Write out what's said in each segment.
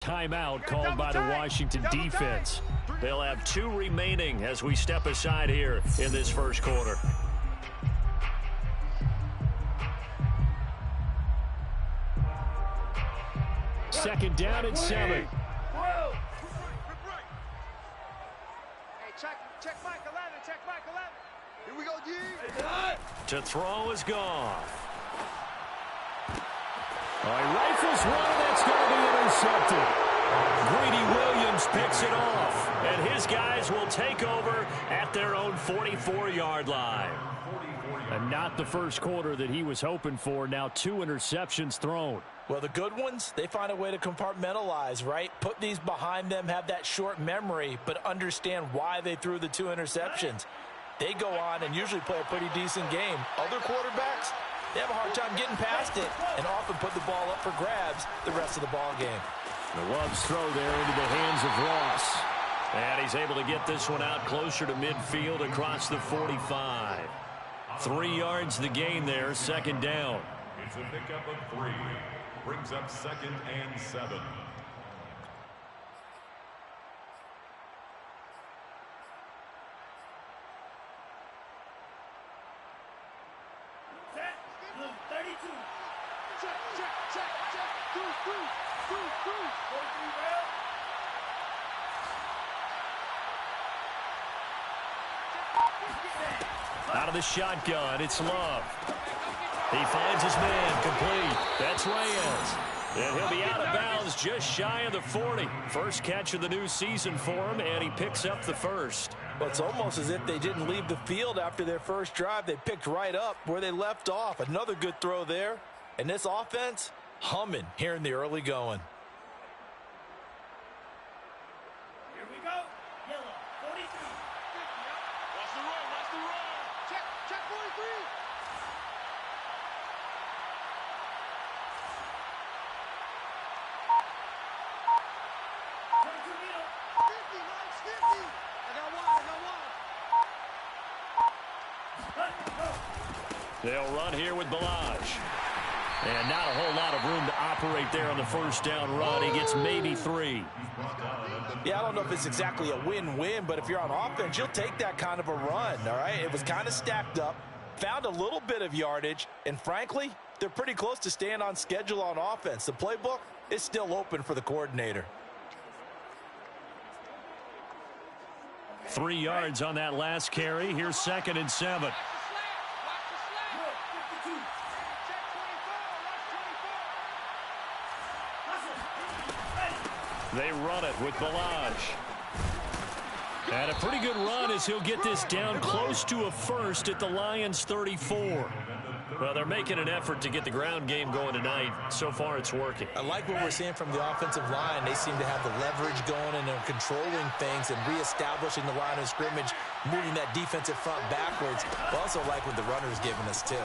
Timeout called by the Washington defense. They'll have 2 remaining as we step aside here in this first quarter. Second down and 7. Hey, check Mike 11, check Mike 11. Here we go, D. To throw is Goff. He rifles one, that's going to be intercepted. Greedy Williams picks it off, and his guys will take over at their own 44-yard line. And not the first quarter that he was hoping for. Now 2 interceptions thrown. Well, the good ones, they find a way to compartmentalize, right? Put these behind them, have that short memory, but understand why they threw the 2 interceptions. They go on and usually play a pretty decent game. Other quarterbacks, they have a hard time getting past it and often put the ball up for grabs the rest of the ball game. The Love's throw there into the hands of Ross. And he's able to get this one out closer to midfield across the 45. 3 yards the gain there, second down. It's a pickup of 3. Brings up 2nd and 7. Out of the shotgun, it's Love. He finds his man, complete. That's Reyes. And he'll be out of bounds just shy of the 40. First catch of the new season for him, and he picks up the first. Well, it's almost as if they didn't leave the field after their first drive. They picked right up where they left off. Another good throw there. And this offense, humming here in the early going. Here we go. Yellow, 43. Watch the run, watch the run. Check 43. They'll run here with Balaj. And not a whole lot of room to operate there on the first down run. He gets maybe 3. Yeah, I don't know if it's exactly a win-win, but if you're on offense, you'll take that kind of a run, all right? It was kind of stacked up, found a little bit of yardage, and frankly, they're pretty close to staying on schedule on offense. The playbook is still open for the coordinator. 3 yards on that last carry. Here's 2nd and 7. They run it with Balaj. And a pretty good run as he'll get this down close to a first at the Lions' 34. Well, they're making an effort to get the ground game going tonight. So far, it's working. I like what we're seeing from the offensive line. They seem to have the leverage going, and they're controlling things and reestablishing the line of scrimmage, moving that defensive front backwards. I also like what the runner's giving us, too.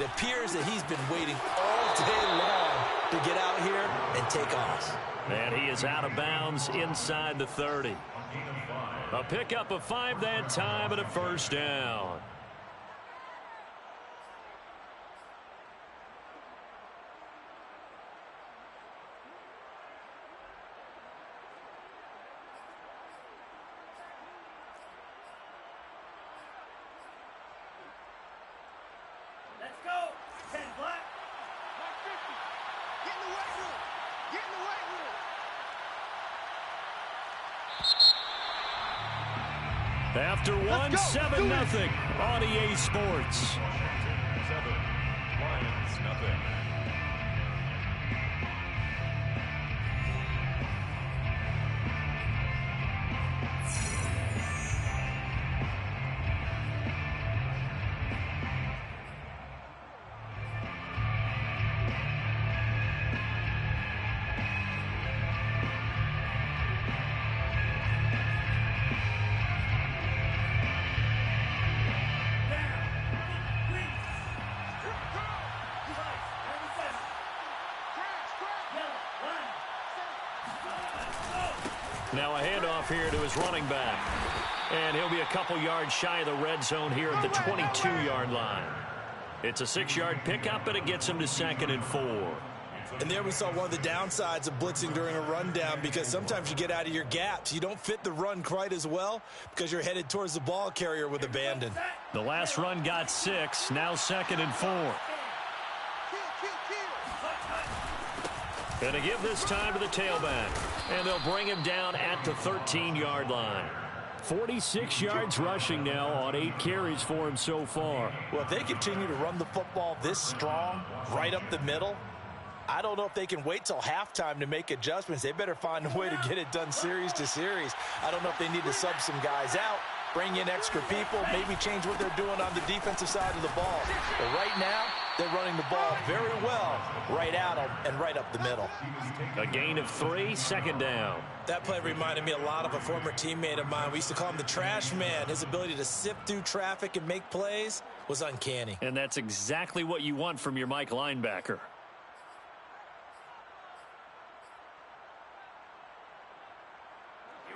It appears that he's been waiting all day long to get out here and take off. And he is out of bounds inside the 30. A pickup of 5 that time and a first down. Let's go. 10 black. Mark 50. Get in the weight room. Get in the weight room. After 1, 7-0 on EA Sports. 7, Lions, nothing. Now a handoff here to his running back. And he'll be a couple yards shy of the red zone here at the 22-yard line. It's a 6-yard pickup, and it gets him to 2nd and 4. And there we saw one of the downsides of blitzing during a rundown, because sometimes you get out of your gaps. You don't fit the run quite as well because you're headed towards the ball carrier with abandon. The last run got 6, now 2nd and 4. Going to give this time to the tailback, and they'll bring him down at the 13-yard line. 46 yards rushing now on 8 carries for him so far. Well, if they continue to run the football this strong, right up the middle, I don't know if they can wait till halftime to make adjustments. They better find a way to get it done series to series. I don't know if they need to sub some guys out, bring in extra people, maybe change what they're doing on the defensive side of the ball. But right now, they're running the ball very well right at them and right up the middle. A gain of 3, 2nd down. That play reminded me a lot of a former teammate of mine. We used to call him the trash man. His ability to sift through traffic and make plays was uncanny. And that's exactly what you want from your Mike linebacker.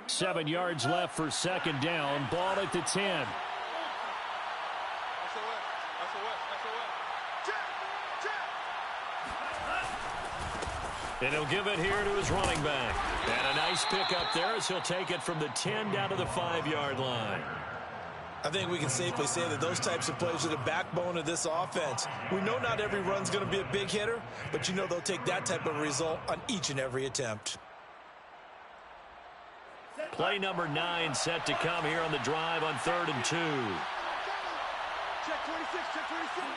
Seven yards left for 2nd down. Ball at the 10. And he'll give it here to his running back. And a nice pickup there as he'll take it from the 10 down to the 5-yard line. I think we can safely say that those types of plays are the backbone of this offense. We know not every run's going to be a big hitter, but you know they'll take that type of result on each and every attempt. Play number 9 set to come here on the drive on 3rd and 2. Check 26, check 26.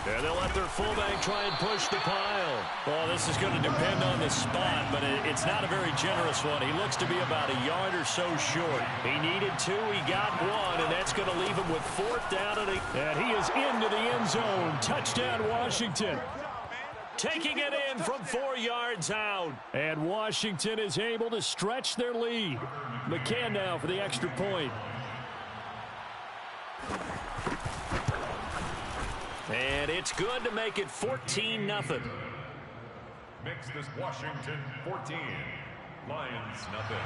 And they'll let their fullback try and push the pile. Well, this is going to depend on the spot, but it's not a very generous one. He looks to be about a yard or so short. He needed 2, he got 1, and that's going to leave him with 4th down. And he is into the end zone. Touchdown, Washington. Taking it in from 4 yards out. And Washington is able to stretch their lead. McCann now for the extra point. And it's good to make it 14-0. Makes this Washington 14, Lions nothing.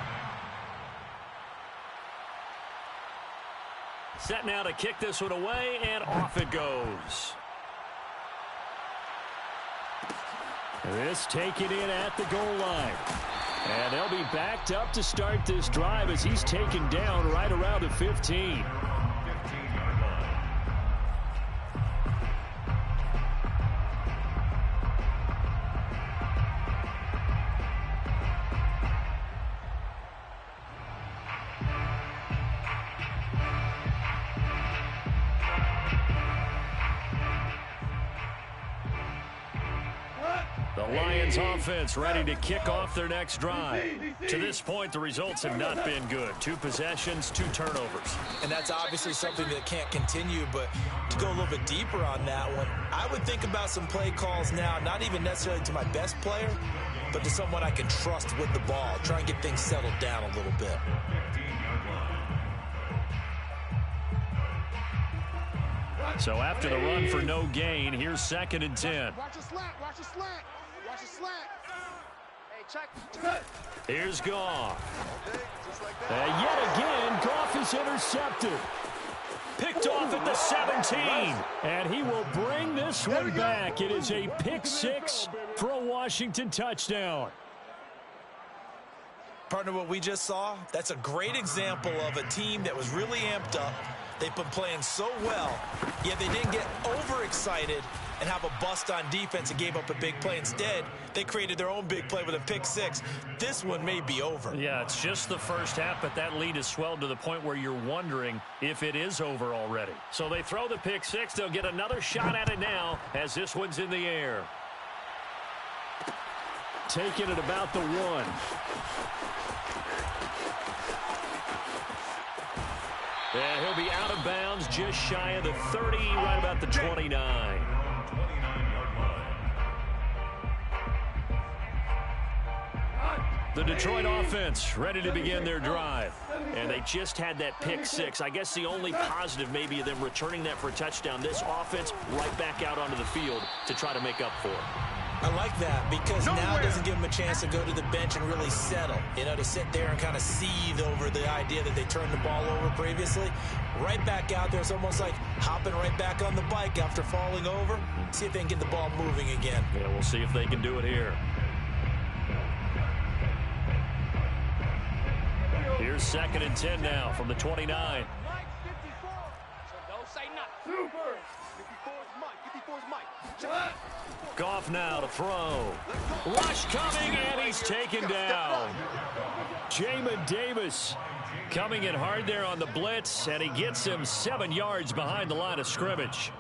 Set now to kick this one away, and off it goes. This taken in at the goal line. And they'll be backed up to start this drive as he's taken down right around the 15. 15-yard line. The Lions offense ready to kick off their next drive. To this point, the results have not been good. 2 possessions, 2 turnovers. And that's obviously something that can't continue, but to go a little bit deeper on that one, I would think about some play calls now, not even necessarily to my best player, but to someone I can trust with the ball. Try and get things settled down a little bit. 15-yard line. So after the run for no gain, here's 2nd and 10. Watch a slant, watch a slant. Watch a slant. Hey, check. Here's Goff. Okay, just like that. Yet again, Goff is intercepted. Picked off at the 17. And he will bring this one back. It is a pick 6 for a Washington touchdown. Partner, what we just saw, that's a great example of a team that was really amped up. They've been playing so well, yet they didn't get overexcited and have a bust on defense and gave up a big play. Instead, they created their own big play with a pick 6. This one may be over. Yeah, it's just the first half, but that lead has swelled to the point where you're wondering if it is over already. So they throw the pick 6. They'll get another shot at it now as this one's in the air. Taking it about the 1. And he'll be out of bounds just shy of the 30, right about the 29. 29-yard line. The Detroit offense ready to begin their drive. And they just had that pick 6. I guess the only positive maybe of them returning that for a touchdown. This offense right back out onto the field to try to make up for it. I like that because now it doesn't give them a chance to go to the bench and really settle. To sit there and kind of seethe over the idea that they turned the ball over previously. Right back out there. It's almost like hopping right back on the bike after falling over. See if they can get the ball moving again. Yeah, we'll see if they can do it here. Here's 2nd and 10 now from the 29. Mike, 54. So don't say nothing. Super. 54's Mike. Goff now to throw. Rush coming, and he's taken down. Jamin Davis coming in hard there on the blitz, and he gets him 7 yards behind the line of scrimmage.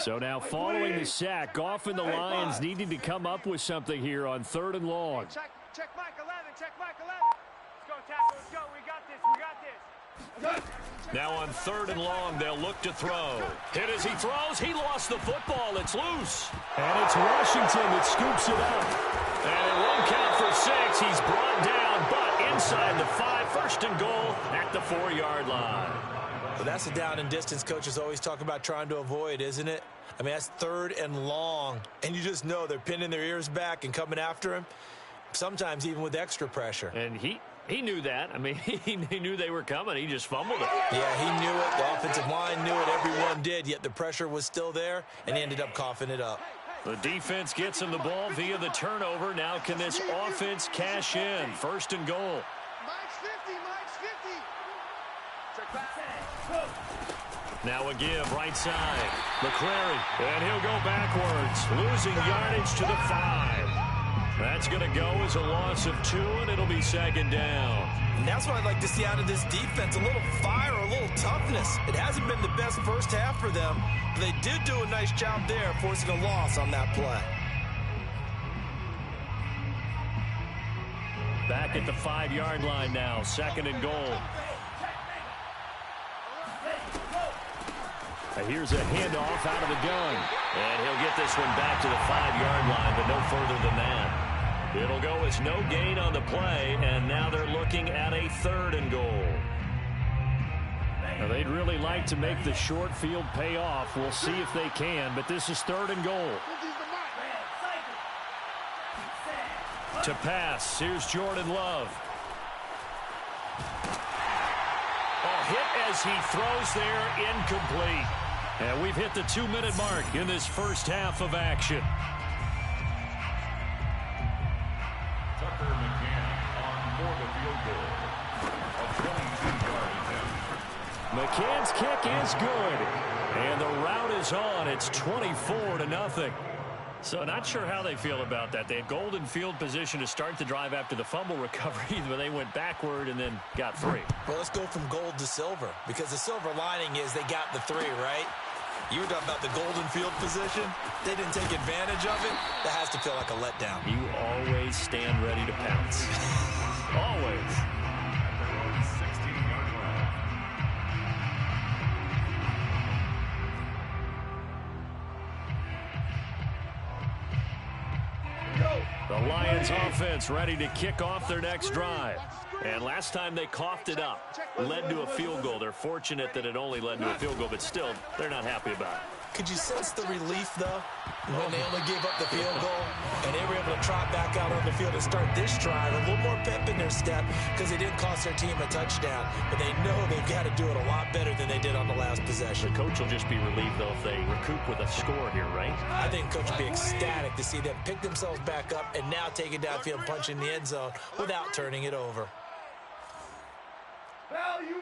So now following the sack, Goff and the Lions needing to come up with something here on 3rd and long. Check Mike 11. Check Mike 11. Let's go, tackle. Let's go. We got this. We got this. Now on 3rd and long, they'll look to throw. Hit as he throws. He lost the football. It's loose. And it's Washington that scoops it up. And it won't count for 6. He's brought down, but inside the 5. 1st and goal at the 4-yard line. Well, that's the down and distance coaches always talk about trying to avoid, isn't it? I mean, that's 3rd and long, and you just know they're pinning their ears back and coming after him, sometimes even with extra pressure. And he knew that. I mean, he knew they were coming. He just fumbled it. Yeah, he knew it. The offensive line knew it. Everyone did, yet the pressure was still there, and he ended up coughing it up. The defense gets him the ball via the turnover. Now can this offense cash in? 1st and goal. Mike's 50. Mike's 50. Check back. Now a give, right side. McCrary, and he'll go backwards, losing yardage to the 5. That's going to go as a loss of 2, and it'll be 2nd down. And that's what I'd like to see out of this defense, a little fire, a little toughness. It hasn't been the best first half for them, but they did do a nice job there, forcing a loss on that play. Back at the 5-yard line now, 2nd and goal. Here's a handoff out of the gun. And he'll get this one back to the 5-yard line, but no further than that. It'll go as no gain on the play, and now they're looking at a 3rd and goal. Now they'd really like to make the short field pay off. We'll see if they can, but this is 3rd and goal. To pass, here's Jordan Love. Hit as he throws there, incomplete. And we've hit the 2-minute mark in this first half of action. Tucker McCann on for the field goal. A 22-yard attempt. McCann's kick is good. And the route is on. It's 24-0. So not sure how they feel about that. They had golden field position to start the drive after the fumble recovery, but they went backward and then got 3. Well, let's go from gold to silver, because the silver lining is they got the 3, right? You were talking about the golden field position. They didn't take advantage of it. That has to feel like a letdown. You always stand ready to pounce. Always. 16-yard line. The Lions offense ready to kick off their next drive. And last time they coughed it up, led to a field goal. They're fortunate that it only led to a field goal, but still, they're not happy about it. Could you sense the relief, though, when they only gave up the field goal and they were able to trot back out on the field and start this drive? A little more pep in their step because they didn't cost their team a touchdown, but they know they've got to do it a lot better than they did on the last possession. The coach will just be relieved, though, if they recoup with a score here, right? I think coach will be ecstatic to see them pick themselves back up and now take it downfield, punch in the end zone without turning it over. Value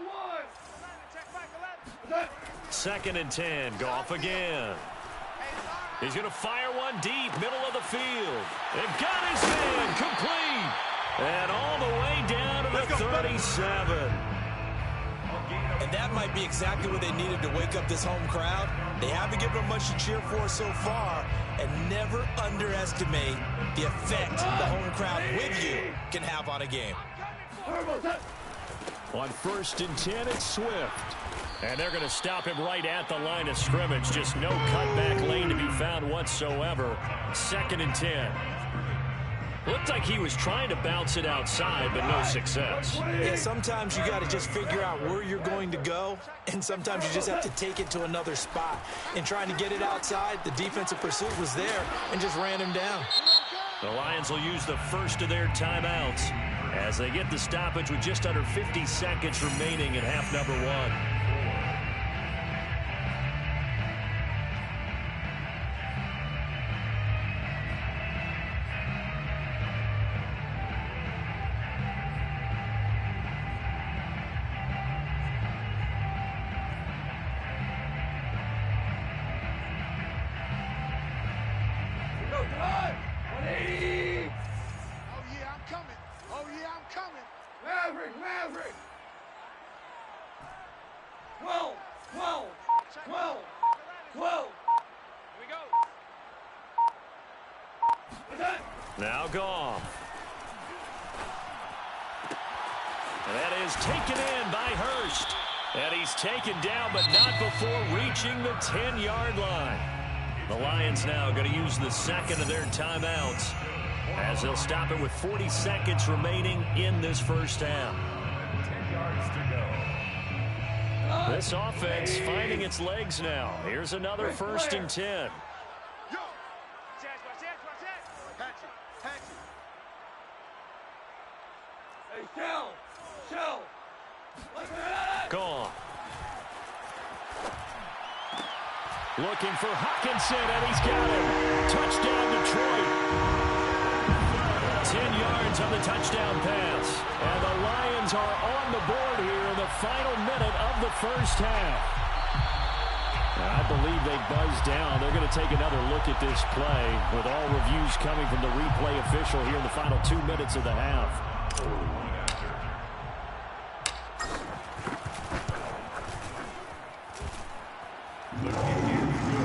1. 2nd and 10. Goff again. He's going to fire one deep, middle of the field. And got his man complete. And all the way down to the 37. And that might be exactly what they needed to wake up this home crowd. They haven't given them much to cheer for so far. And never underestimate the effect the home crowd with you can have on a game. On 1st and 10, it's Swift. And they're going to stop him right at the line of scrimmage. Just no cutback lane to be found whatsoever. 2nd and 10. Looked like he was trying to bounce it outside, but no success. Yeah, sometimes you got to just figure out where you're going to go, and sometimes you just have to take it to another spot. And trying to get it outside, the defensive pursuit was there and just ran him down. The Lions will use the first of their timeouts as they get the stoppage with just under 50 seconds remaining in half number 1. Maverick! 12! Here we go! Now Goff. And that is taken in by Hurst. And he's taken down, but not before reaching the 10-yard line. The Lions now going to use the second of their timeouts as they'll stop it with 40 seconds remaining in this first half. 10 yards to go. This offense finding its legs now. Here's another 1st and 10. Gone. Looking for Hockenson, and he's got him. Touchdown, Detroit. 10 yards on the touchdown pass. And the Lions are on the board here in the final minute of the first half. I believe they buzzed down. They're going to take another look at this play with all reviews coming from the replay official here in the final 2 minutes of the half.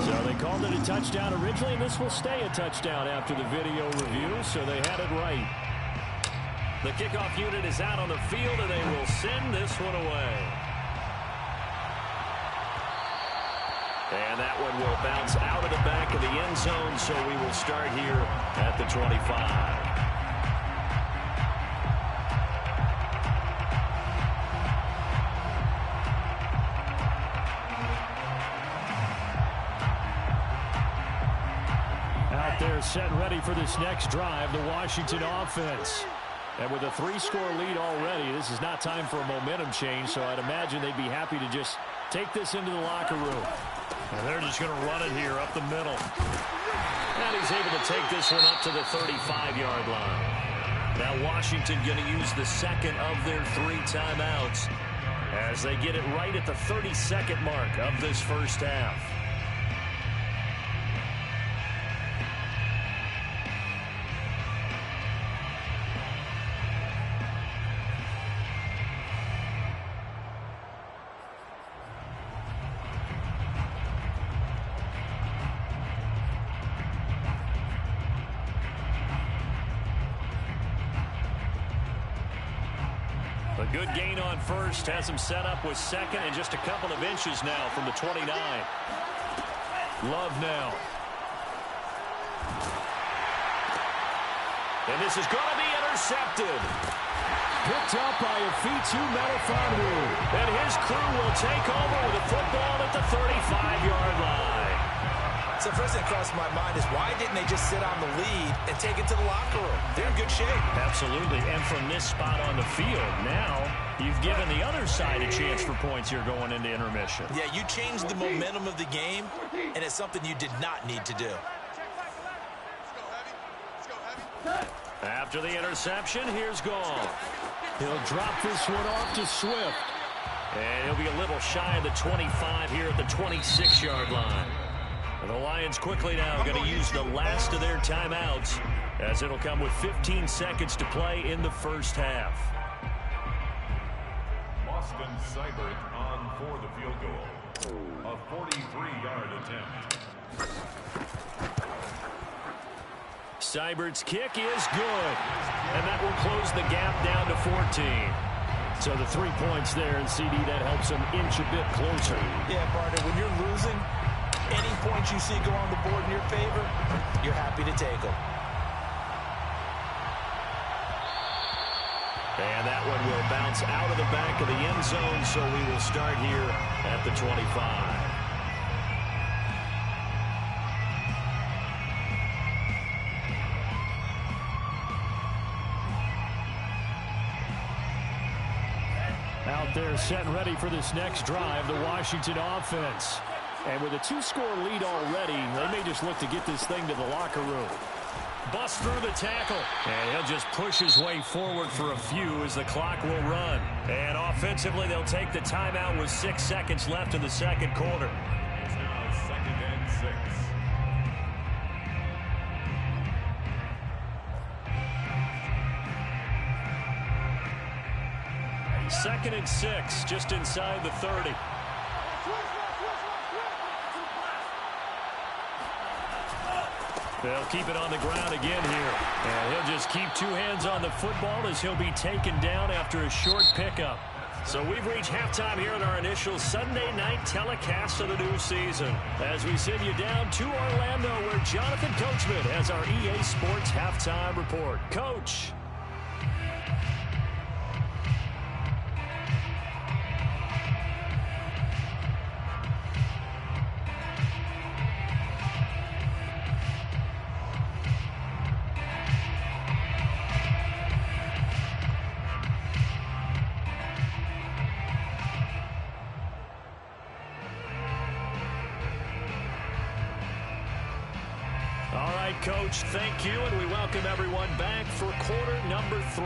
So they called it a touchdown originally, and this will stay a touchdown after the video review, so they had it right. The kickoff unit is out on the field, and they will send this one away. And that one will bounce out of the back of the end zone, so we will start here at the 25. Out there set and ready for this next drive, the Washington offense. And with a 3-score lead already, this is not time for a momentum change, so I'd imagine they'd be happy to just take this into the locker room. And they're just going to run it here up the middle. And he's able to take this one up to the 35-yard line. Now Washington going to use the second of their 3 timeouts as they get it right at the 32nd mark of this first half. A good gain on first, has him set up with second and just a couple of inches now from the 29. Love now. And this is going to be intercepted. Picked up by Afitu Melifonwu. And his crew will take over with a football at the 35-yard line. So first thing that crossed my mind is why didn't they just sit on the lead and take it to the locker room? They're in good shape. Absolutely. And from this spot on the field, now you've given the other side a chance for points here going into intermission. Yeah, you changed the momentum of the game, and it's something you did not need to do. After the interception, here's Goff. He'll drop this one off to Swift. And he'll be a little shy of the 25 here at the 26-yard line. And the Lions quickly now going to use the last of their timeouts as it'll come with 15 seconds to play in the first half. Boston Seibert on for the field goal. A 43-yard attempt. Seibert's kick is good. And that will close the gap down to 14. So the 3 points there, and CD, that helps them inch a bit closer. Yeah, partner, when you're losing, any points you see go on the board in your favor, you're happy to take them. And that one will bounce out of the back of the end zone, so we will start here at the 25. Out there set and ready for this next drive, the Washington offense. And with a 2-score lead already, they may just look to get this thing to the locker room. Bust through the tackle. And he'll just push his way forward for a few as the clock will run. And offensively, they'll take the timeout with 6 seconds left in the second quarter. It's now 2nd and 6. Second and 6, just inside the 30. They'll keep it on the ground again here. And he'll just keep 2 hands on the football as he'll be taken down after a short pickup. So we've reached halftime here in our initial Sunday night telecast of the new season. As we send you down to Orlando, where Jonathan Coachman has our EA Sports halftime report. Coach. Coach, thank you, and we welcome everyone back for quarter number 3.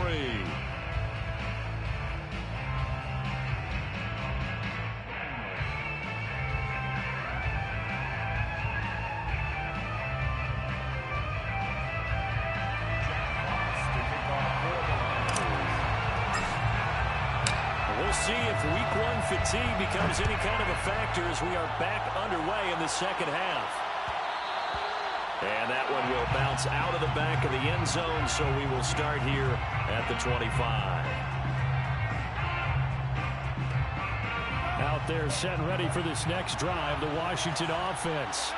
We'll see if week 1 fatigue becomes any kind of a factor as we are back underway in the second half. And that one will bounce out of the back of the end zone, so we will start here at the 25. Out there set and ready for this next drive, the Washington offense.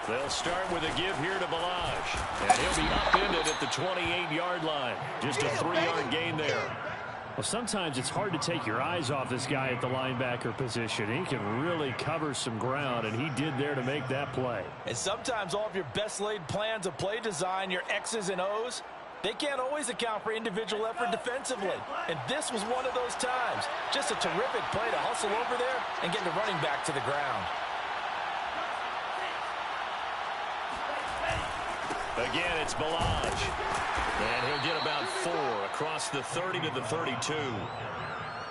They'll start with a give here to Ballage. And he'll be upended at the 28-yard line. Just a 3-yard gain there. Well, sometimes it's hard to take your eyes off this guy at the linebacker position. He can really cover some ground, and he did there to make that play. And sometimes all of your best laid plans of play design, your X's and O's, they can't always account for individual effort defensively. And this was one of those times. Just a terrific play to hustle over there and get the running back to the ground. Again, it's Ballage. And he'll get about 4 across the 30 to the 32.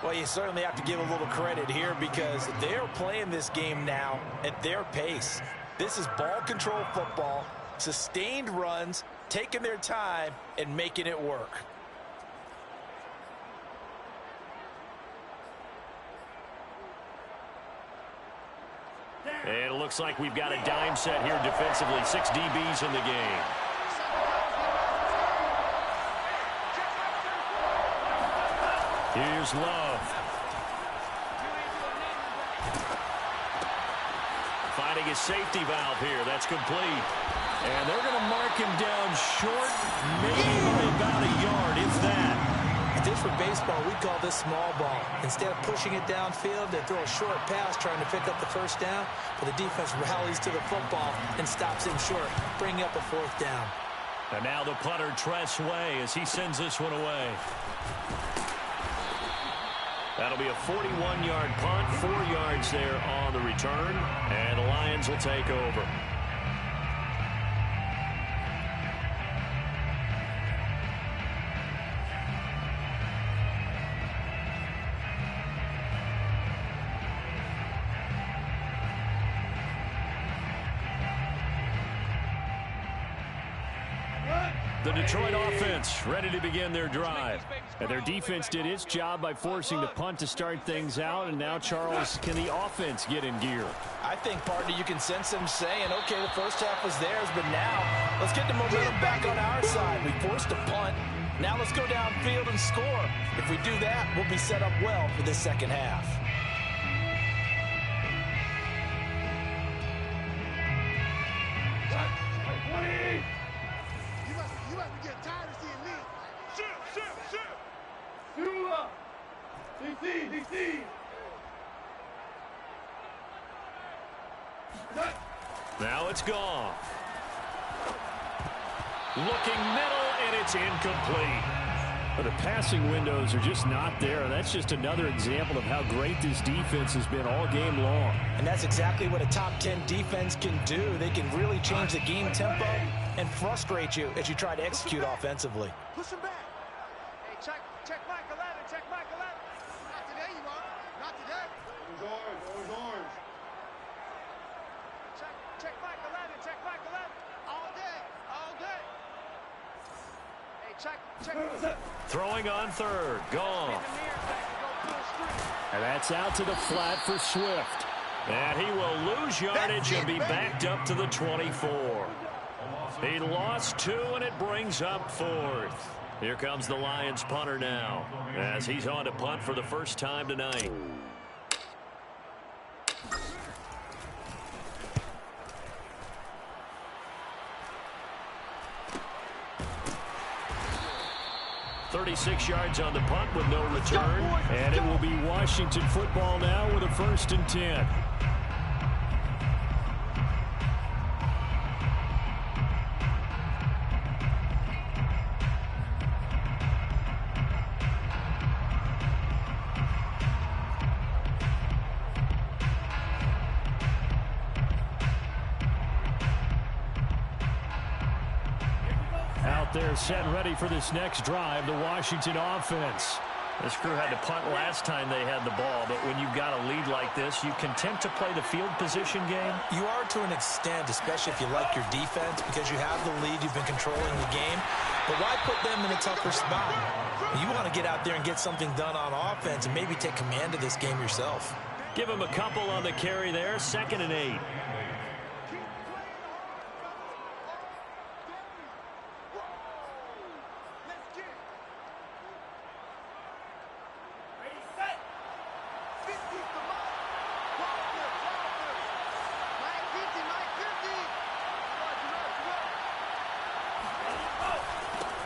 Well, you certainly have to give a little credit here because they're playing this game now at their pace. This is ball control football, sustained runs, taking their time, and making it work. And it looks like we've got a dime set here defensively. 6 DBs in the game. Here's Love. Finding his safety valve here. That's complete. And they're going to mark him down short, maybe by about a yard, if that. Just for baseball, we call this small ball. Instead of pushing it downfield, they throw a short pass trying to pick up the first down, but the defense rallies to the football and stops him short, bringing up a 4th down. And now the punter, Tress Way, as he sends this one away. That'll be a 41-yard punt, 4 yards there on the return, and the Lions will take over. The Detroit offense ready to begin their drive. And their defense did its job by forcing the punt to start things out. And now, Charles, can the offense get in gear? I think, partner, you can sense them saying, okay, the first half was theirs, but now let's get the momentum back on our side. We forced a punt. Now let's go downfield and score. If we do that, we'll be set up well for this second half. Now it's gone. Looking middle, and it's incomplete. But the passing windows are just not there. That's just another example of how great this defense has been all game long. And that's exactly what a top 10 defense can do. They can really change the game tempo and frustrate you as you try to execute offensively. Push him back. Hey, check Mike 11, check Mike 11. Not today, you are. Not today. Always orange. Check Mike 11, check Mike 11. All day, all day. Hey, check. Throwing on third. Gone. And that's out to the flat for Swift. And he will lose yardage and be backed up to the 24. He lost 2, and it brings up 4th. Here comes the Lions punter now, as he's on to punt for the first time tonight. .36 yards on the punt with no return. And it will be Washington football now with a 1st and 10. They're set and ready for this next drive, the Washington offense. This crew had to punt last time they had the ball, but when you've got a lead like this, you content to play the field position game? You are to an extent, especially if you like your defense, because you have the lead, you've been controlling the game. But why put them in a tougher spot? You want to get out there and get something done on offense and maybe take command of this game yourself. Give them a couple on the carry there, 2nd and 8.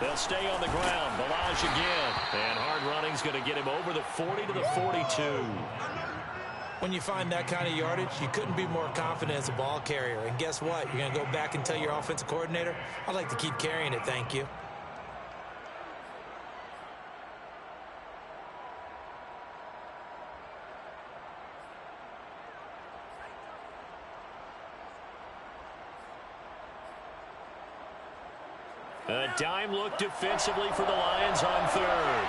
They'll stay on the ground. Balaj again. And hard running's going to get him over the 40 to the 42. When you find that kind of yardage, you couldn't be more confident as a ball carrier. And guess what? You're going to go back and tell your offensive coordinator, I'd like to keep carrying it, thank you. A dime look defensively for the Lions on 3rd.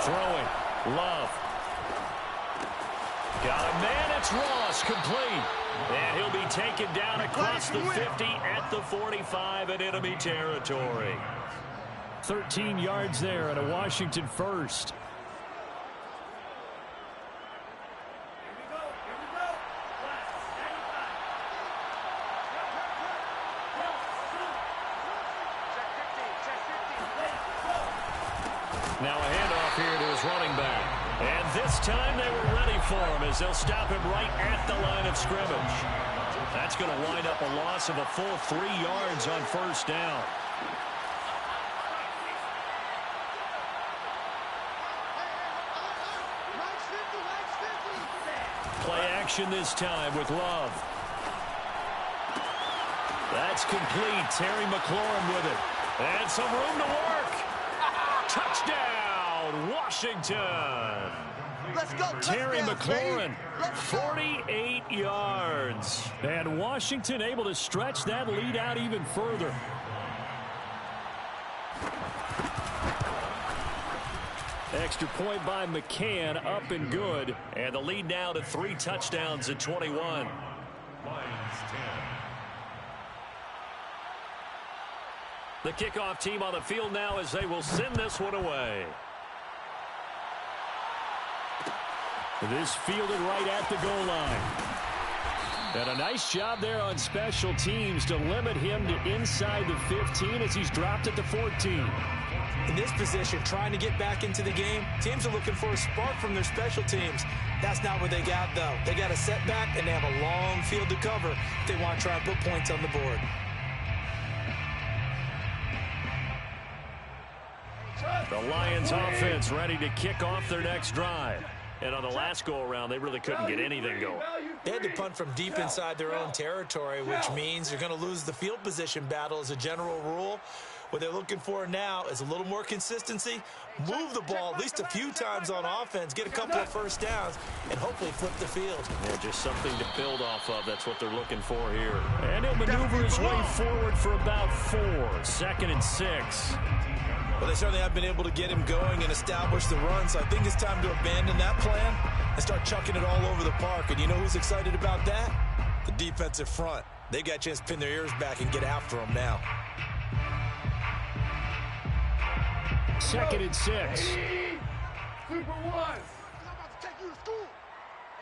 Throwing. Love. Got a man. It's Ross. Complete. And he'll be taken down across the 50 at the 45 in enemy territory. 13 yards there and a Washington 1st. Now a handoff here to his running back. And this time they were ready for him as they'll stop him right at the line of scrimmage. That's going to wind up a loss of a full 3 yards on 1st down. Play action this time with Love. That's complete. Terry McLaurin with it. And some room to work. Touchdown, Washington. Let's go. Terry McLaurin, 48 yards. And Washington able to stretch that lead out even further. Extra point by McCann, up and good. And the lead now to 3 touchdowns at 21. Lions The kickoff team on the field now as they will send this one away. This fielded right at the goal line. And a nice job there on special teams to limit him to inside the 15 as he's dropped at the 14. In this position, trying to get back into the game, teams are looking for a spark from their special teams. That's not what they got, though. They got a setback, and they have a long field to cover if they want to try and put points on the board. The Lions offense ready to kick off their next drive. And on the last go-around, they really couldn't get anything going. They had to punt from deep inside their own territory, which means you're going to lose the field position battle as a general rule. What they're looking for now is a little more consistency, move the ball at least a few times on offense, get a couple of first downs, and hopefully flip the field. Yeah, just something to build off of. That's what they're looking for here. And he'll maneuver his way forward for about 4. 2nd and 6. Well, they certainly have been able to get him going and establish the run, so I think it's time to abandon that plan and start chucking it all over the park. And you know who's excited about that? The defensive front. They got a chance to pin their ears back and get after him now. 2nd and 6. Super one. I'm about to take you to school.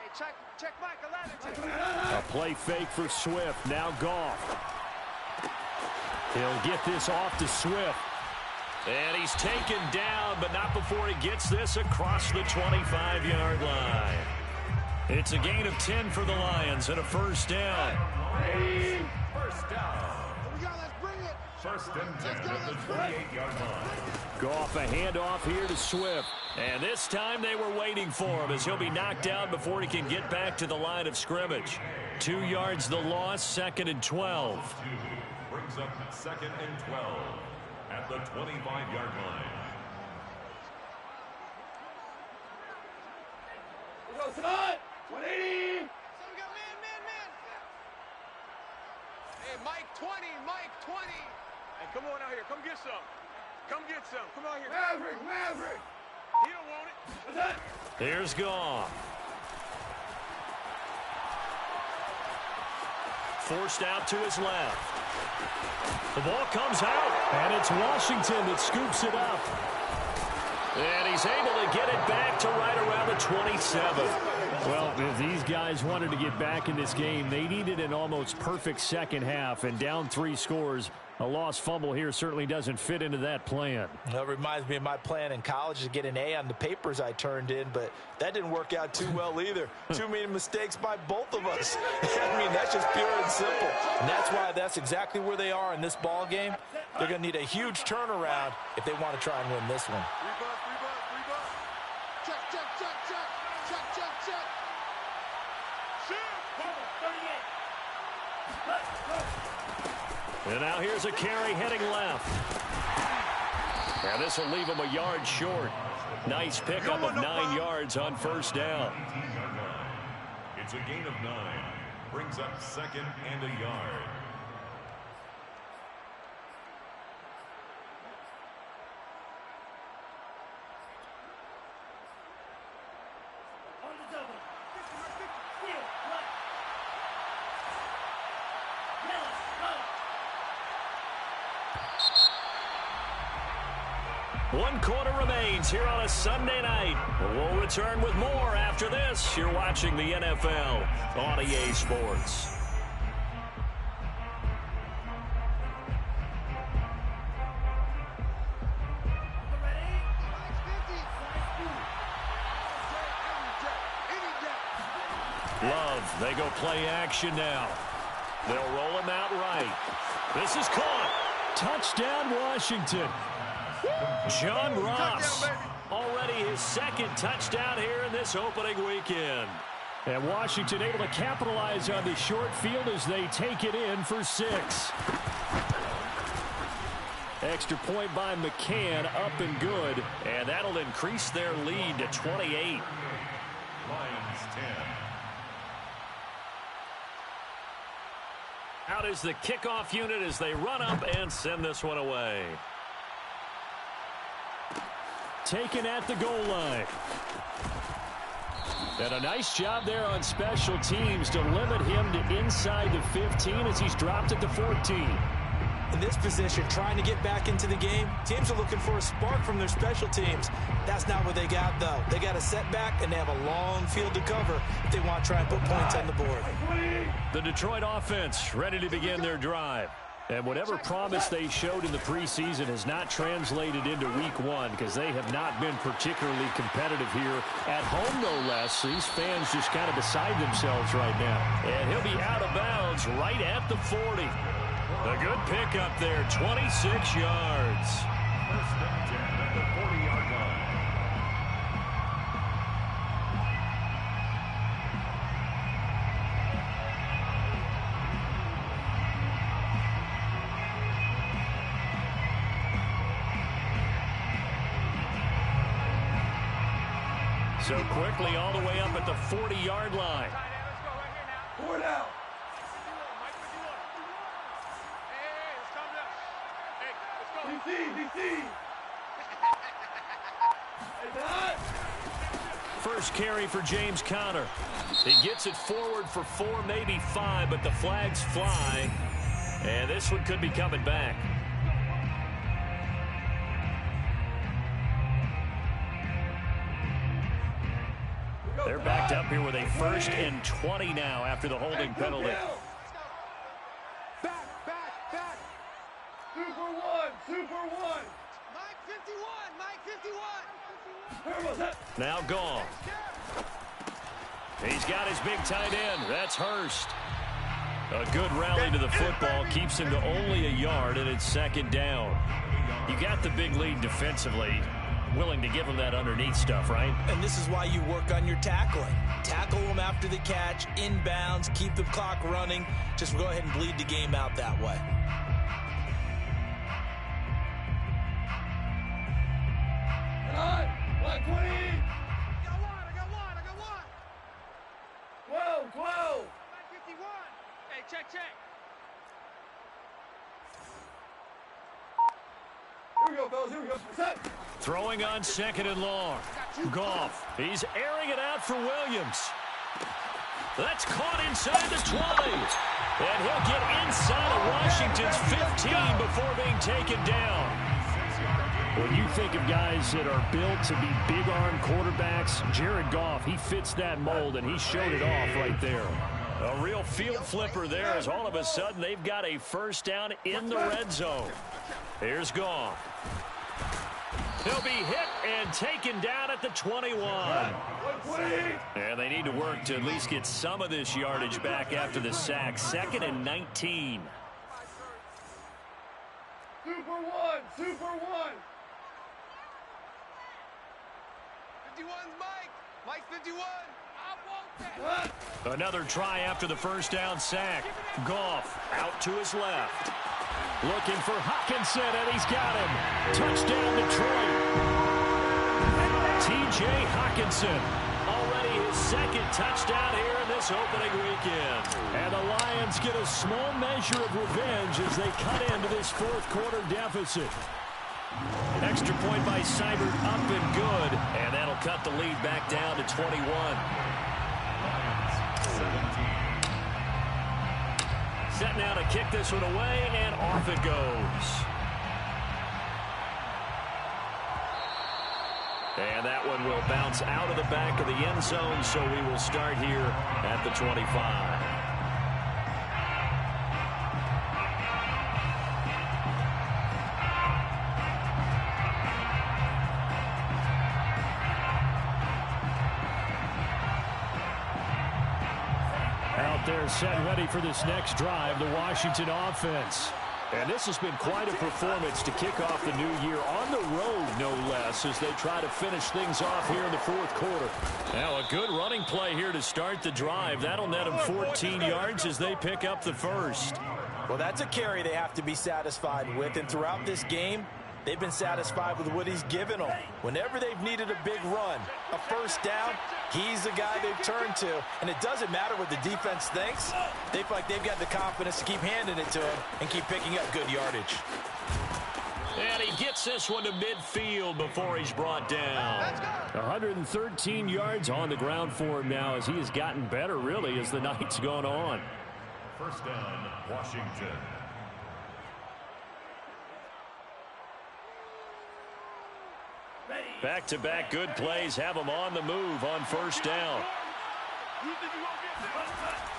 Hey, check Michael. A play fake for Swift. Now Goff. He'll get this off to Swift. And he's taken down, but not before he gets this across the 25-yard line. It's a gain of 10 for the Lions and a first down. First down. Let's bring it. First and 10 at the 28-yard line. Goff a handoff here to Swift. And this time they were waiting for him as he'll be knocked down before he can get back to the line of scrimmage. 2 yards the loss, 2nd and 12. Brings up 2nd and 12 at the 25-yard line. Let's go, son. 180. So we got man. Hey, Mike 20, Mike 20. Hey, come on out here. Come get some. Come get some. Come out here. Maverick. He don't want it. What's that? Here's Goff. Forced out to his left. The ball comes out, and it's Washington that scoops it up. And he's able to get it back to right around the 27. Well, if these guys wanted to get back in this game, they needed an almost perfect second half, and down 3 scores. A lost fumble here certainly doesn't fit into that plan. That reminds me of my plan in college to get an A on the papers I turned in, but that didn't work out too well either. Too many mistakes by both of us. I mean, that's just pure and simple. And that's exactly where they are in this ball game. They're going to need a huge turnaround if they want to try and win this one. 3 bucks. Check. And now here's a carry heading left. And this will leave him a yard short. Nice pickup of 9 yards on first down. It's a gain of 9. Brings up 2nd and a yard. One quarter remains here on a Sunday night. We'll return with more after this. You're watching the NFL on EA Sports. Love, they go play action now. They'll roll him out right. This is caught. Touchdown, Washington. John Ross, already his 2nd touchdown here in this opening weekend. And Washington able to capitalize on the short field as they take it in for 6. Extra point by McCann, up and good. And that'll increase their lead to 28. Lions 10. Out is the kickoff unit as they run up and send this one away. Taken at the goal line. And a nice job there on special teams to limit him to inside the 15 as he's dropped at the 14. In this position, trying to get back into the game, teams are looking for a spark from their special teams. That's not what they got, though. They got a setback, and they have a long field to cover if they want to try and put points on the board. The Detroit offense ready to begin their drive. And whatever promise they showed in the preseason has not translated into week one because they have not been particularly competitive here at home, no less. These fans just kind of beside themselves right now. And he'll be out of bounds right at the 40. A good pickup there, 26 yards. First down 10 at the 40-yard line. So quickly all the way up at the 40-yard line. Four down. First carry for James Conner. He gets it forward for 4, maybe 5, but the flags fly. And this one could be coming back. They're backed up here with a 1st and 20 now after the holding penalty. Back. Super one. Mike 51. Now gone. He's got his big tight end. That's Hurst. A good rally to the football keeps him to only a yard, and it's 2nd down. You got the big lead defensively. Willing to give him that underneath stuff, right? And this is why you work on your tackling. Tackle them after the catch, inbounds, keep the clock running. Just go ahead and bleed the game out that way. I got one. 12. 51. Hey, check. Here we go, fellas. Set. Throwing on 2nd and long. Goff. He's airing it out for Williams. That's caught inside the 20. And he'll get inside of Washington's 15 before being taken down. When you think of guys that are built to be big-arm quarterbacks, Jared Goff, he fits that mold, and he showed it off right there. A real field flipper there as all of a sudden they've got a 1st down in the red zone. Here's Goff. He'll be hit and taken down at the 21. And they need to work to at least get some of this yardage back after the sack. 2nd and 19. Super one. 51's Mike 51. I want that. Another try after the 1st down sack. Goff out to his left. Looking for Hockenson, and he's got him. Touchdown, Detroit. T.J. Hockenson, already his 2nd touchdown here in this opening weekend. And the Lions get a small measure of revenge as they cut into this 4th quarter deficit. Extra point by Seibert, up and good. And that'll cut the lead back down to 21. 17. Set now to kick this one away, and off it goes. And that one will bounce out of the back of the end zone, so we will start here at the 25. They're set ready for this next drive, the Washington offense. And this has been quite a performance to kick off the new year on the road, no less, as they try to finish things off here in the 4th quarter. Now, a good running play here to start the drive. That'll net them 14 yards as they pick up the 1st. Well, that's a carry they have to be satisfied with, and throughout this game, they've been satisfied with what he's given them. Whenever they've needed a big run, a 1st down, he's the guy they've turned to. And it doesn't matter what the defense thinks. They feel like they've got the confidence to keep handing it to him and keep picking up good yardage. And he gets this one to midfield before he's brought down. 113 yards on the ground for him now as he has gotten better, really, as the night's gone on. 1st down, Washington. Back-to-back good plays have him on the move on first down.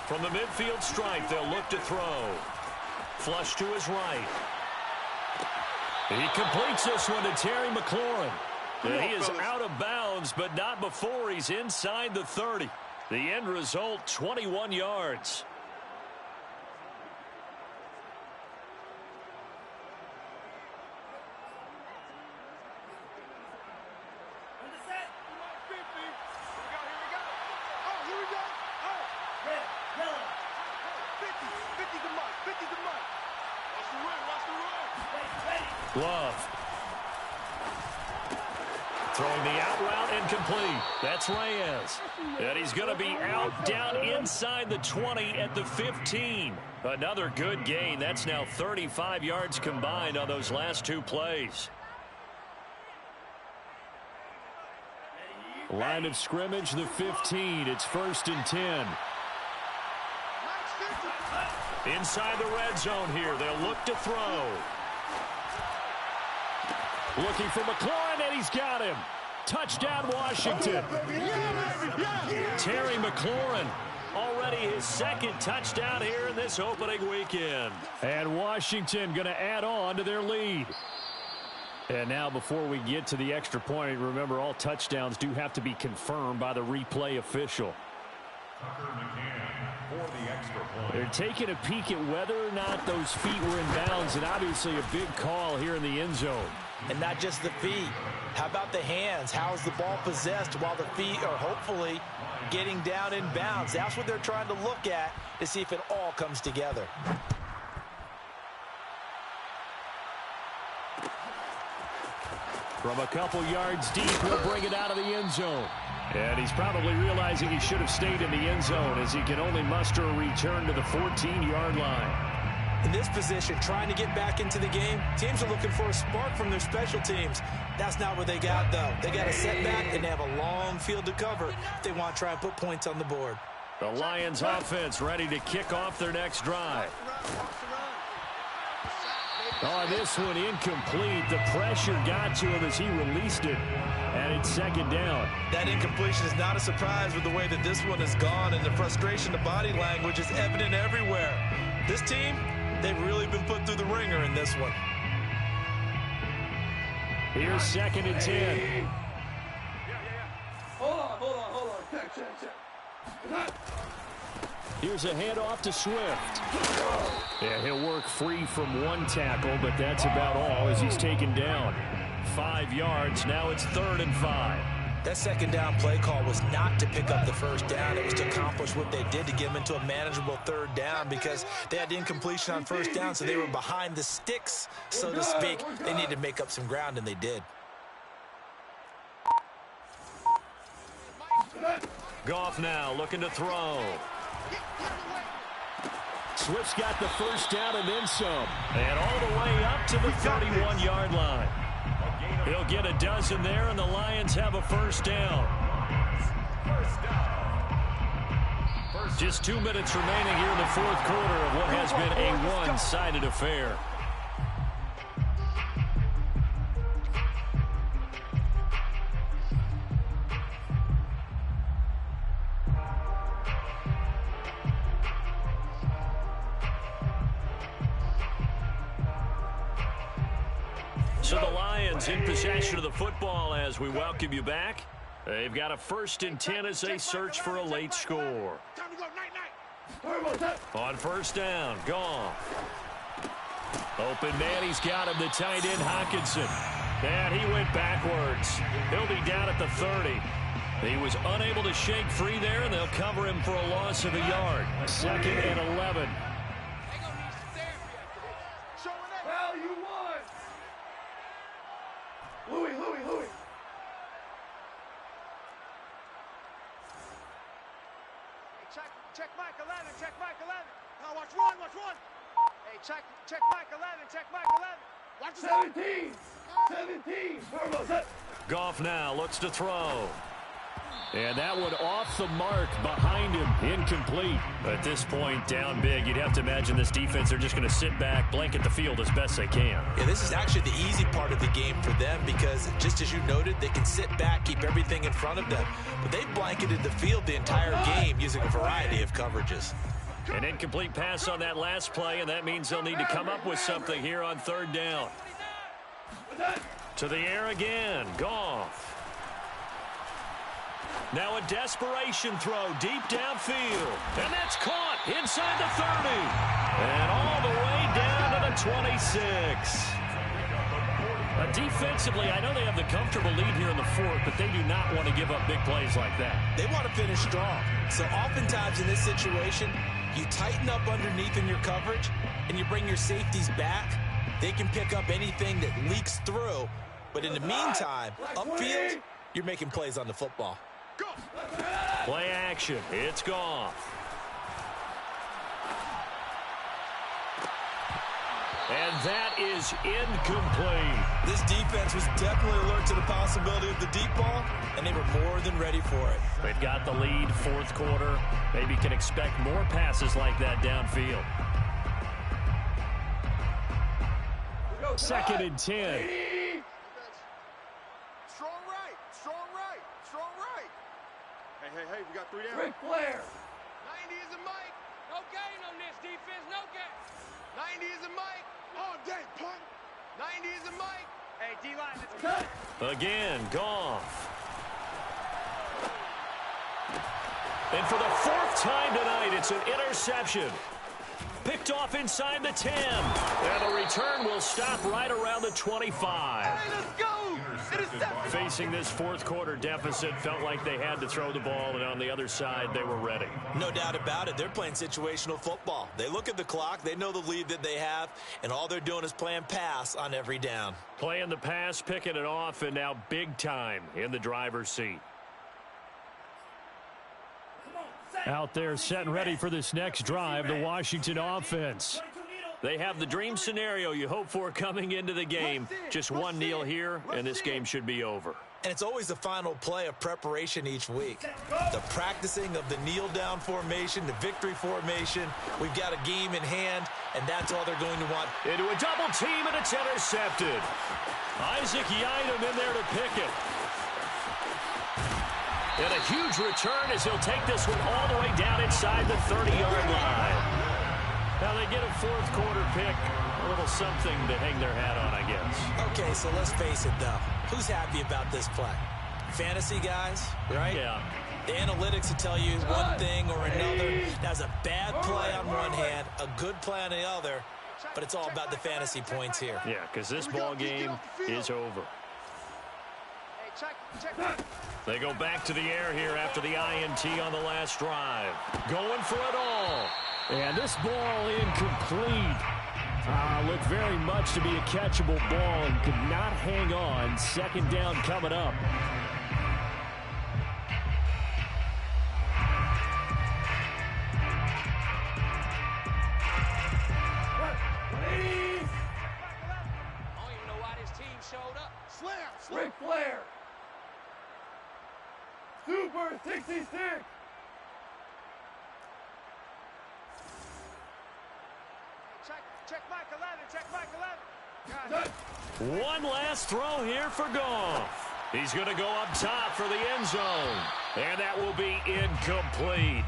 From the midfield stripe, they'll look to throw. Flush to his right. He completes this one to Terry McLaurin. And he is out of bounds, but not before he's inside the 30. The end result, 21 yards. Love. Throwing the out route incomplete. That's Reyes. And he's going to be out down inside the 20 at the 15. Another good gain. That's now 35 yards combined on those last two plays. Line of scrimmage, the 15. It's 1st and 10. Inside the red zone here. They'll look to throw. Looking for McLaurin, and he's got him. Touchdown, Washington. Terry McLaurin, already his second touchdown here in this opening weekend. And Washington going to add on to their lead. And now before we get to the extra point, remember all touchdowns do have to be confirmed by the replay official. They're taking a peek at whether or not those feet were in bounds, and obviously a big call here in the end zone. And not just the feet. How about the hands? How's the ball possessed while the feet are hopefully getting down in bounds? That's what they're trying to look at to see if it all comes together. From a couple yards deep, he'll bring it out of the end zone. And he's probably realizing he should have stayed in the end zone as he can only muster a return to the 14-yard line. In this position, trying to get back into the game, teams are looking for a spark from their special teams. That's not what they got, though. They got a setback, and they have a long field to cover if they want to try and put points on the board. The Lions offense ready to kick off their next drive. Oh, this one incomplete. The pressure got to him as he released it. And it's 2nd down. That incompletion is not a surprise with the way that this one has gone, and the frustration, the body language is evident everywhere. This team, they've really been put through the ringer in this one. Here's 2nd and 10. Hold on. Check. Here's a handoff to Swift. Yeah, he'll work free from one tackle, but that's about all as he's taken down. 5 yards. Now it's 3rd and 5. That 2nd down play call was not to pick up the 1st down. It was to accomplish what they did to get them into a manageable 3rd down because they had incompletion on 1st down, so they were behind the sticks, so to speak. They needed to make up some ground, and they did. Goff now looking to throw. Swift's got the 1st down and then some. And all the way up to the 31-yard line. He'll get a dozen there, and the Lions have a 1st down. Just 2 minutes remaining here in the 4th quarter of what has been a one-sided affair. So the Lions in possession of the football as we welcome you back. They've got a 1st and 10 as they search for a late score. On 1st down, gone. Open man, he's got him, the tight end Hockenson. And he went backwards. He'll be down at the 30. He was unable to shake free there, and they'll cover him for a loss of a yard. 2nd and 11. Louis. Check Mike 11. Now watch one. Hey, check Mike 11. Watch 17. Turbo set. Goff now looks to throw. And that one off the mark behind him, incomplete. At this point, down big, you'd have to imagine this defense, they're just going to sit back, blanket the field as best they can. Yeah, this is actually the easy part of the game for them because, just as you noted, they can sit back, keep everything in front of them. But they've blanketed the field the entire game using a variety of coverages. An incomplete pass on that last play, and that means they'll need to come up with something here on third down. To the air again, Goff. Now a desperation throw deep downfield. And that's caught inside the 30. And all the way down to the 26. Defensively, I know they have the comfortable lead here in the fourth, but they do not want to give up big plays like that. They want to finish strong. So oftentimes in this situation, you tighten up underneath in your coverage, and you bring your safeties back. They can pick up anything that leaks through. But in the meantime, upfield, you're making plays on the football. Play action. It's Goff. And that is incomplete. This defense was definitely alert to the possibility of the deep ball, and they were more than ready for it. They've got the lead, fourth quarter. Maybe can expect more passes like that downfield. Second and 10. Hey, we got 3 down. Ric Flair. 90 is a mic. No gain on this defense. No gain. 90 is a mic. All day, punt. 90 is a mic. Hey, D-line, let's cut. Again, Goff. And for the fourth time tonight, it's an interception. Picked off inside the 10. And the return will stop right around the 25. Hey, let's go. Facing this fourth quarter deficit, felt like they had to throw the ball, and on the other side, they were ready. No doubt about it. They're playing situational football. They look at the clock, they know the lead that they have, and all they're doing is playing pass on every down. Playing the pass, picking it off, and now big time in the driver's seat. Out there set and ready for this next drive, the Washington offense. They have the dream scenario you hope for coming into the game. Just one kneel here, and this game should be over. And it's always the final play of preparation each week. The practicing of the kneel-down formation, the victory formation. We've got a game in hand, and that's all they're going to want. Into a double team, and it's intercepted. Isaac Yiadom in there to pick it. And a huge return as he'll take this one all the way down inside the 30-yard line. Now they get a fourth quarter pick, a little something to hang their hat on, I guess. Okay, so let's face it, though. Who's happy about this play? Fantasy guys, right? Yeah. The analytics will tell you one thing or another. That's a bad play on one hand, a good play on the other, but it's all about the fantasy points here. Yeah, because this ball game is over. They go back to the air here after the INT on the last drive. Going for it all. And this ball incomplete. Looked very much to be a catchable ball and could not hang on. Second down coming up. I don't even know why this team showed up. Slam. Ric Flair. Super 66. Check Mike 11. Check Mike 11. One last throw here for Goff. He's going to go up top for the end zone. And that will be incomplete.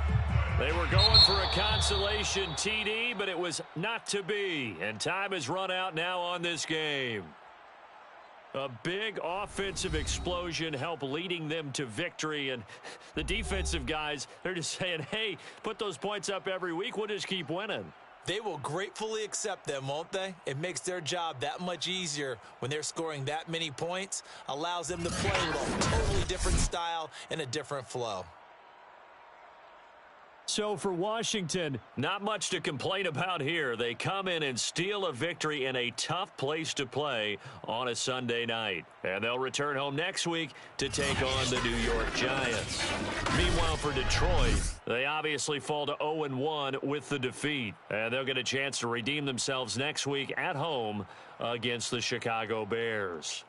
They were going for a consolation TD, but it was not to be. And time has run out now on this game. A big offensive explosion helped leading them to victory. And the defensive guys, they're just saying, hey, put those points up every week. We'll just keep winning. They will gratefully accept them, won't they? It makes their job that much easier when they're scoring that many points. Allows them to play with a totally different style and a different flow. So for Washington, not much to complain about here. They come in and steal a victory in a tough place to play on a Sunday night. And they'll return home next week to take on the New York Giants. Meanwhile, for Detroit, they obviously fall to 0-1 with the defeat. And they'll get a chance to redeem themselves next week at home against the Chicago Bears.